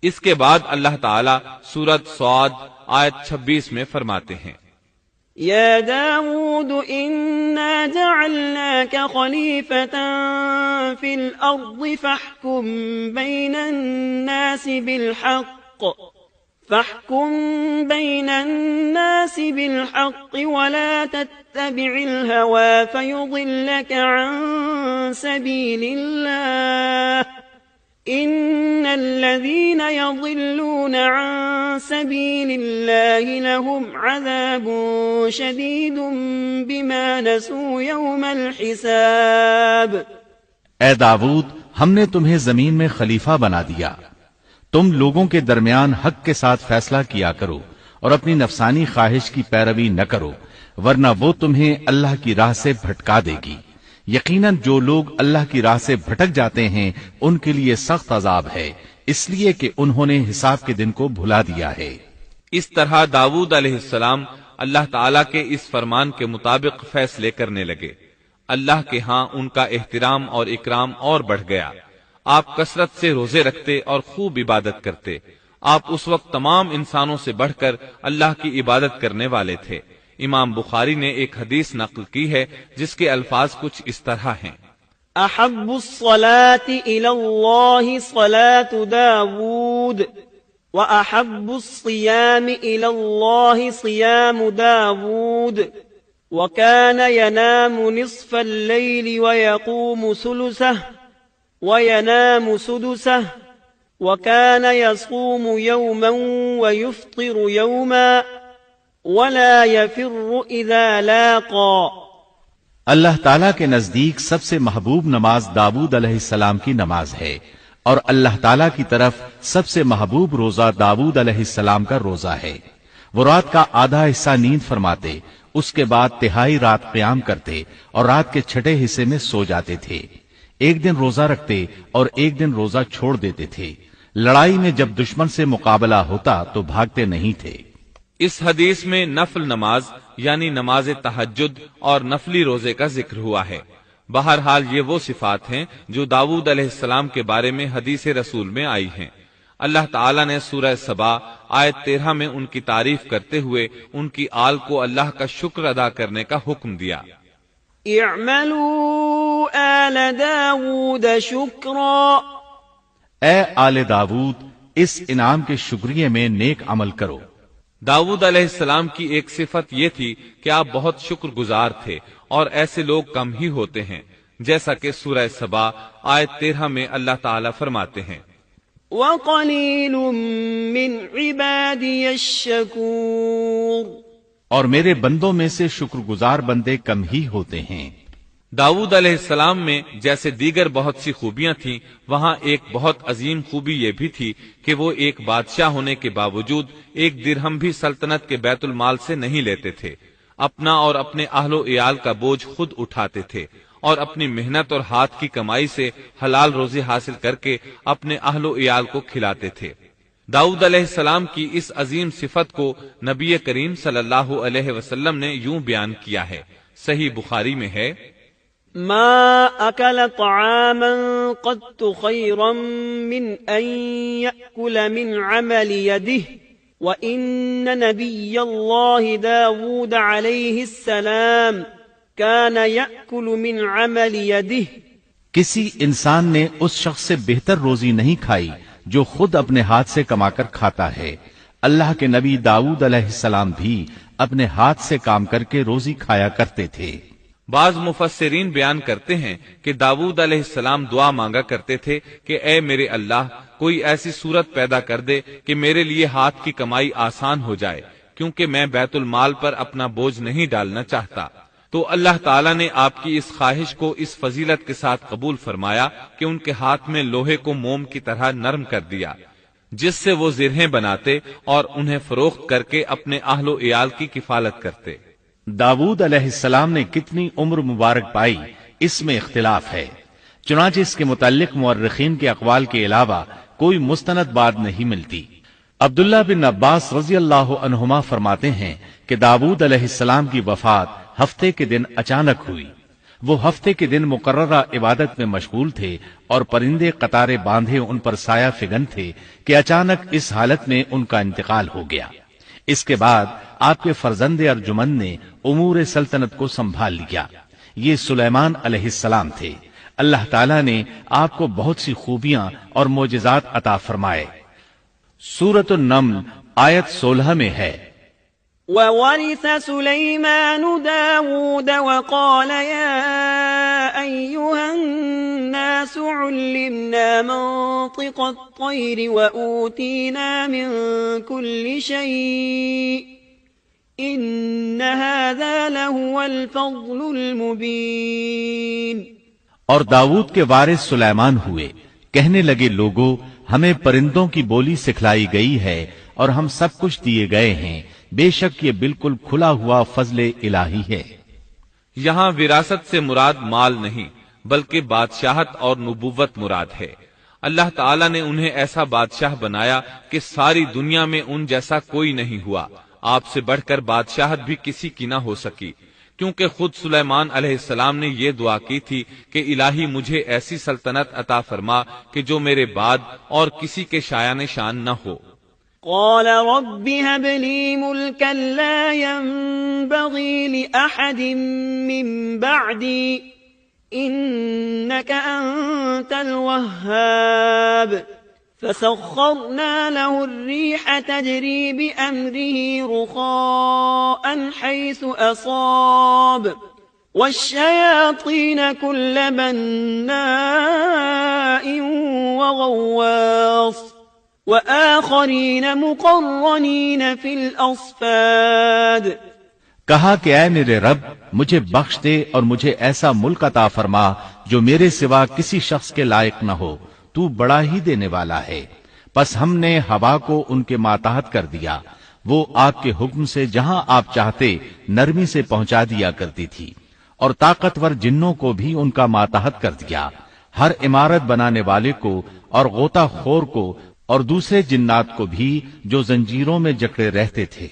اس کے بعد اللہ تعالیٰ سورۃ صاد آیت 26 میں فرماتے ہیں، يا داود إنا جعلناك خليفة في الأرض فاحكم بين الناس بالحق ولا تتبع الهوى فيضلك عن سبيل الله إن الذين يضلون عن سبيل الله لهم عذاب شديد بما نسوا يوم الحساب۔ اے داود، ہم نے تمہیں زمین میں خلیفہ بنا دیا، تم لوگوں کے درمیان حق کے ساتھ فیصلہ کیا کرو اور اپنی نفسانی خواہش کی پیروی نہ کرو، ورنہ وہ تمہیں اللہ کی راہ سے بھٹکا دے گی۔ یقیناً جو لوگ اللہ کی راہ سے بھٹک جاتے ہیں ان کے لیے سخت عذاب ہے، اس لیے کہ انہوں نے حساب کے دن کو بھلا دیا ہے۔ اس طرح داؤد علیہ السلام اللہ تعالیٰ کے اس فرمان کے مطابق فیصلے کرنے لگے۔ اللہ کے ہاں ان کا احترام اور اکرام اور بڑھ گیا۔ آپ کثرت سے روزے رکھتے اور خوب عبادت کرتے۔ آپ اس وقت تمام انسانوں سے بڑھ کر اللہ کی عبادت کرنے والے تھے۔ امام بخاری نے ایک حدیث نقل کی ہے جس کے الفاظ کچھ اس طرح ہیں، احب الصلاة الى اللہ صلاة داود واحب الصيام الى اللہ صيام داود وكان ينام نصف الليل ويقوم ثلثه وينام سدسه وكان يصوم يوما ويفطر يوما ولا يفر اذا لاقى۔ اللہ تعالیٰ کے نزدیک سب سے محبوب نماز داؤد علیہ السلام کی نماز ہے، اور اللہ تعالیٰ کی طرف سب سے محبوب روزہ داؤد علیہ السلام کا روزہ ہے۔ وہ رات کا آدھا حصہ نیند فرماتے، اس کے بعد تہائی رات قیام کرتے اور رات کے چھٹے حصے میں سو جاتے تھے۔ ایک دن روزہ رکھتے اور ایک دن روزہ چھوڑ دیتے تھے۔ لڑائی میں جب دشمن سے مقابلہ ہوتا تو بھاگتے نہیں تھے۔ اس حدیث میں نفل نماز یعنی نماز تہجد اور نفلی روزے کا ذکر ہوا ہے۔ بہرحال یہ وہ صفات ہیں جو داؤد علیہ السلام کے بارے میں حدیث رسول میں آئی ہیں۔ اللہ تعالیٰ نے سورہ سبا آیت 13 میں ان کی تعریف کرتے ہوئے ان کی آل کو اللہ کا شکر ادا کرنے کا حکم دیا۔ اعملوا آل داود شکرا، اے آل داود اس انعام کے شکریہ میں نیک عمل کرو۔ داؤد علیہ السلام کی ایک صفت یہ تھی کہ آپ بہت شکر گزار تھے، اور ایسے لوگ کم ہی ہوتے ہیں، جیسا کہ سورہ سبا آیت 13 میں اللہ تعالیٰ فرماتے ہیں، وَقَلِيلٌ مِّنْ عِبَادِيَ الشَّكُورُ، اور میرے بندوں میں سے شکر گزار بندے کم ہی ہوتے ہیں۔ داؤد علیہ السلام میں جیسے دیگر بہت سی خوبیاں تھیں، وہاں ایک بہت عظیم خوبی یہ بھی تھی کہ وہ ایک بادشاہ ہونے کے باوجود ایک درہم بھی سلطنت کے بیت المال سے نہیں لیتے تھے۔ اپنا اور اپنے اہل و عیال کا بوجھ خود اٹھاتے تھے، اور اپنی محنت اور ہاتھ کی کمائی سے حلال روزی حاصل کر کے اپنے اہل و عیال کو کھلاتے تھے۔ داؤد علیہ السلام کی اس عظیم صفت کو نبی کریم صلی اللہ علیہ وسلم نے یوں بیان کیا ہے، صحیح بخاری میں ہے، ما اکل طعاما قط خيرا من ان يأكل من عمل يده وان نبي الله داود عليه السلام كان يأكل من عمل يده۔ کسی انسان نے اس شخص سے بہتر روزی نہیں کھائی جو خود اپنے ہاتھ سے کما کر کھاتا ہے۔ اللہ کے نبی داؤد علیہ السلام بھی اپنے ہاتھ سے کام کر کے روزی کھایا کرتے تھے۔ بعض مفسرین بیان کرتے ہیں کہ داؤد علیہ السلام دعا مانگا کرتے تھے کہ اے میرے اللہ، کوئی ایسی صورت پیدا کر دے کہ میرے لیے ہاتھ کی کمائی آسان ہو جائے، کیونکہ میں بیت المال پر اپنا بوجھ نہیں ڈالنا چاہتا۔ تو اللہ تعالیٰ نے آپ کی اس خواہش کو اس فضیلت کے ساتھ قبول فرمایا کہ ان کے ہاتھ میں لوہے کو موم کی طرح نرم کر دیا، جس سے وہ زرہیں بناتے اور انہیں فروخت کر کے اپنے اہل و عیال کی کفالت کرتے۔ داؤد علیہ السلام نے کتنی عمر مبارک پائی اس میں اختلاف ہے، چنانچہ اس کے متعلق مورخین کے اقوال کے علاوہ کوئی مستند بات نہیں ملتی۔ عبداللہ بن عباس رضی اللہ عنہما فرماتے ہیں کہ داؤد علیہ السلام کی وفات ہفتے کے دن اچانک ہوئی۔ وہ ہفتے کے دن مقررہ عبادت میں مشغول تھے اور پرندے قطارے باندھے ان پر سایہ فگن تھے کہ اچانک اس حالت میں ان کا انتقال ہو گیا۔ اس کے بعد آپ کے فرزند ارجمند نے امور سلطنت کو سنبھال لیا۔ یہ سلیمان علیہ السلام تھے۔ اللہ تعالیٰ نے آپ کو بہت سی خوبیاں اور معجزات عطا فرمائے۔ سورۃ النمل آیت 16 میں ہے، وورث سليمان داود وقال يا أيها الناس علمنا منطق الطير وأوتينا من كل شيء إن هذا لهو الفضل المبين۔ اور داؤد کے وارث سلیمان ہوئے، کہنے لگے لوگو ہمیں پرندوں کی بولی سکھلائی گئی ہے اور ہم سب کچھ دیے گئے ہیں، بے شک یہ بالکل کھلا ہوا فضل الہی ہے۔ یہاں وراثت سے مراد مال نہیں بلکہ بادشاہت اور نبوت مراد ہے۔ اللہ تعالیٰ نے انہیں ایسا بادشاہ بنایا کہ ساری دنیا میں ان جیسا کوئی نہیں ہوا، آپ سے بڑھ کر بادشاہت بھی کسی کی نہ ہو سکی، کیونکہ خود سلیمان علیہ السلام نے یہ دعا کی تھی کہ الہی مجھے ایسی سلطنت عطا فرما کہ جو میرے بعد اور کسی کے شایان شان نہ ہو۔ قال رب هب لي ملكا لا ينبغي لأحد من بعدي إنك أنت الوهاب فسخرنا له الريح تجري بأمره رخاء حيث أصاب والشياطين كل بناء وغواص وآخرین مقرنین فی الأصفاد۔ کہا کہ اے میرے رب مجھے بخش دے اور مجھے ایسا ملک عطا فرما جو میرے سوا کسی شخص کے لائق نہ ہو، تو بڑا ہی دینے والا ہے۔ پس ہم نے ہوا کو ان کے ماتحت کر دیا، وہ آپ کے حکم سے جہاں آپ چاہتے نرمی سے پہنچا دیا کرتی تھی، اور طاقتور جنوں کو بھی ان کا ماتحت کر دیا، ہر عمارت بنانے والے کو اور غوطہ خور کو اور دوسرے جنات کو بھی جو زنجیروں میں جکڑے رہتے تھے۔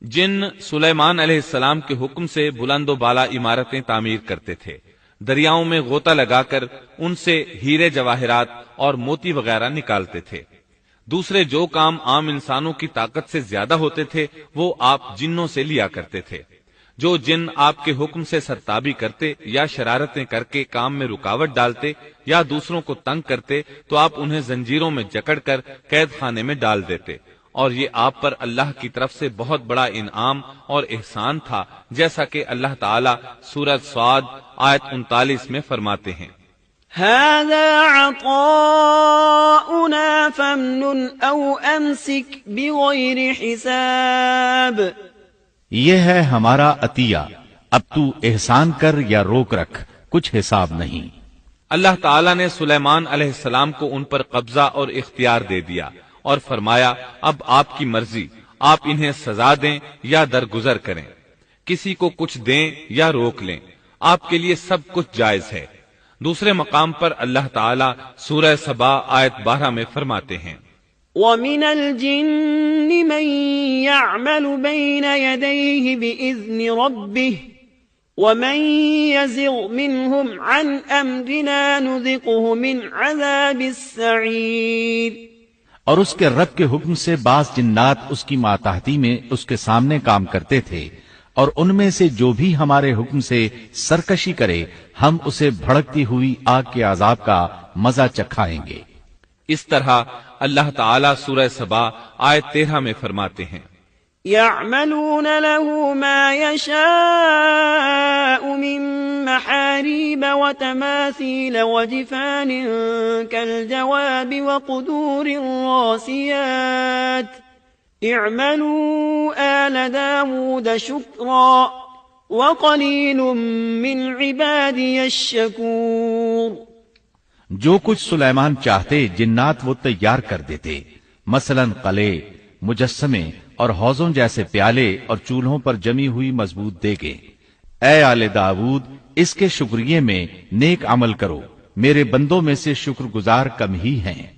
جن سلیمان علیہ السلام کے حکم سے بلند و بالا عمارتیں تعمیر کرتے تھے، دریاؤں میں غوطہ لگا کر ان سے ہیرے جواہرات اور موتی وغیرہ نکالتے تھے۔ دوسرے جو کام عام انسانوں کی طاقت سے زیادہ ہوتے تھے وہ آپ جنوں سے لیا کرتے تھے۔ جو جن آپ کے حکم سے سرتابی کرتے یا شرارتیں کر کے کام میں رکاوٹ ڈالتے یا دوسروں کو تنگ کرتے تو آپ انہیں زنجیروں میں جکڑ کر قید خانے میں ڈال دیتے، اور یہ آپ پر اللہ کی طرف سے بہت بڑا انعام اور احسان تھا، جیسا کہ اللہ تعالیٰ سورۃ صاد آیت 39 میں فرماتے ہیں، هذا عطاؤنا فامنن او امسك بغیر حساب۔ یہ ہے ہمارا عطیہ، اب تو احسان کر یا روک رکھ، کچھ حساب نہیں۔ اللہ تعالیٰ نے سلیمان علیہ السلام کو ان پر قبضہ اور اختیار دے دیا اور فرمایا اب آپ کی مرضی، آپ انہیں سزا دیں یا درگزر کریں، کسی کو کچھ دیں یا روک لیں، آپ کے لیے سب کچھ جائز ہے۔ دوسرے مقام پر اللہ تعالیٰ سورہ سبا آیت 12 میں فرماتے ہیں، وَمِنَ الْجِنِّ مَن يَعْمَلُ بَيْنَ يَدَيْهِ بِإِذْنِ رَبِّهِ وَمَن يَزِغْ مِنْهُمْ عَنْ أَمْرِنَا نُذِقْهُ مِنْ عَذَابِ السَّعِيرِ۔ اور اس کے رب کے حکم سے بعض جنات اس کی ماتحتی میں اس کے سامنے کام کرتے تھے، اور ان میں سے جو بھی ہمارے حکم سے سرکشی کرے ہم اسے بھڑکتی ہوئی آگ کے عذاب کا مزہ چکھائیں گے۔ اس طرح اللہ تعالیٰ سورہ سبا آیت 13 میں فرماتے ہیں، يعملون له ما يشاء من محاريب وتماثيل وجفان كالجواب وقدور الراسيات اعملوا آل داود شكرا وقليل من عبادي الشكور۔ جو کچھ سلیمان چاہتے جنات وہ تیار کر دیتے، مثلا قلعے، مجسمے اور حوضوں جیسے پیالے اور چولہوں پر جمی ہوئی مضبوط دیگیں۔ اے آل داود اس کے شکریے میں نیک عمل کرو، میرے بندوں میں سے شکر گزار کم ہی ہیں۔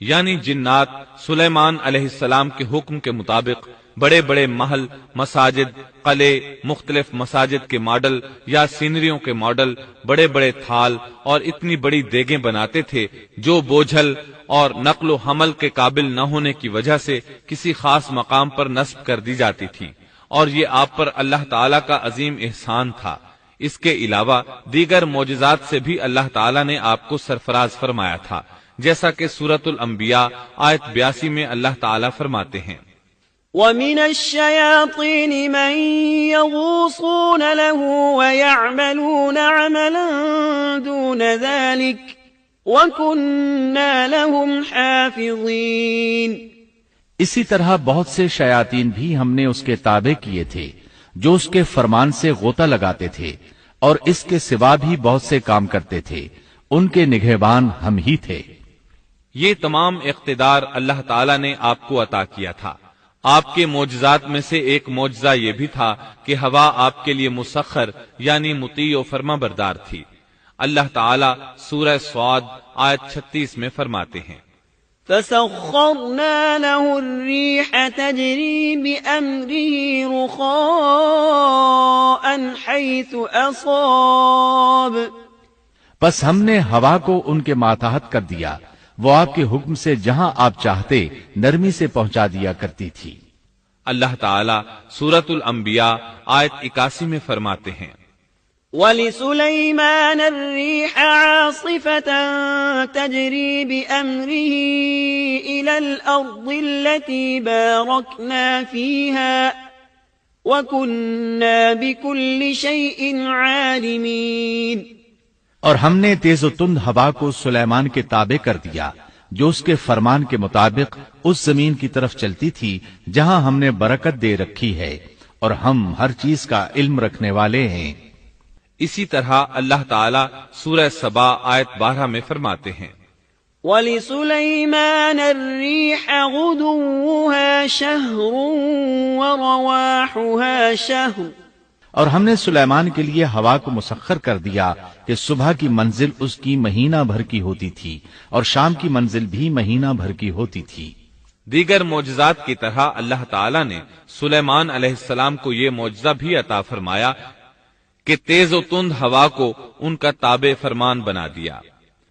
یعنی جنات سلیمان علیہ السلام کے حکم کے مطابق بڑے بڑے محل، مساجد، قلعے، مختلف مساجد کے ماڈل یا سینریوں کے ماڈل، بڑے بڑے تھال اور اتنی بڑی دیگیں بناتے تھے جو بوجھل اور نقل و حمل کے قابل نہ ہونے کی وجہ سے کسی خاص مقام پر نصب کر دی جاتی تھی، اور یہ آپ پر اللہ تعالیٰ کا عظیم احسان تھا۔ اس کے علاوہ دیگر معجزات سے بھی اللہ تعالیٰ نے آپ کو سرفراز فرمایا تھا، جیسا کہ سورۃ الانبیاء آیت 82 میں اللہ تعالیٰ فرماتے ہیں، وَمِنَ الشَّيَاطِينِ مَن يَغُوصُونَ لَهُ وَيَعْمَلُونَ عَمَلًا دُونَ ذَلِكَ وَكُنَّا لَهُمْ حَافِظِينَ۔ اسی طرح بہت سے شیاطین بھی ہم نے اس کے تابع کیے تھے جو اس کے فرمان سے غوطہ لگاتے تھے، اور اس کے سوا بھی بہت سے کام کرتے تھے، ان کے نگہبان ہم ہی تھے۔ یہ تمام اقتدار اللہ تعالیٰ نے آپ کو عطا کیا تھا۔ آپ کے معجزات میں سے ایک معجزہ یہ بھی تھا کہ ہوا آپ کے لیے مسخر یعنی مطیع و فرما بردار تھی۔ اللہ تعالیٰ سورہ صاد آیت 36 میں فرماتے ہیں، فَسَخَّرْنَا لَهُ الرِّيحَ تَجْرِي بِأَمْرِهِ رُخَاءً حَيْثُ أَصَابَ۔ پس ہم نے ہوا کو ان کے ماتحت کر دیا، وہ آپ کے حکم سے جہاں آپ چاہتے نرمی سے پہنچا دیا کرتی تھی۔ اللہ تعالیٰ سورۃ الانبیاء آیت 81 میں فرماتے ہیں، وَلِسُلَيْمَانَ الرِّيحَ عَاصِفَةً تَجْرِي بِأَمْرِهِ إِلَى الْأَرْضِ الَّتِي بَارَكْنَا فِيهَا وَكُنَّا بِكُلِّ شَيْءٍ عَالِمِينَ۔ اور ہم نے تیز و تند ہوا کو سلیمان کے تابع کر دیا جو اس کے فرمان کے مطابق اس زمین کی طرف چلتی تھی جہاں ہم نے برکت دے رکھی ہے، اور ہم ہر چیز کا علم رکھنے والے ہیں۔ اسی طرح اللہ تعالیٰ سورہ سبا آیت 12 میں فرماتے ہیں، وَلِسُلَيْمَانَ الرِّيحَ غُدُوُّهَا شَهْرٌ وَرَوَاحُهَا شَهْرٌ۔ اور ہم نے سلیمان کے لیے ہوا کو مسخر کر دیا کہ صبح کی منزل اس کی مہینہ بھر کی ہوتی تھی اور شام کی منزل بھی مہینہ بھر کی ہوتی تھی۔ دیگر معجزات کی طرح اللہ تعالیٰ نے سلیمان علیہ السلام کو یہ معجزہ بھی عطا فرمایا کہ تیز و تند ہوا کو ان کا تابع فرمان بنا دیا۔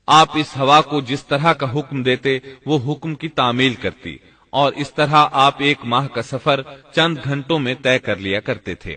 آپ اس ہوا کو جس طرح کا حکم دیتے وہ حکم کی تعمیل کرتی، اور اس طرح آپ ایک ماہ کا سفر چند گھنٹوں میں طے کر لیا کرتے تھے۔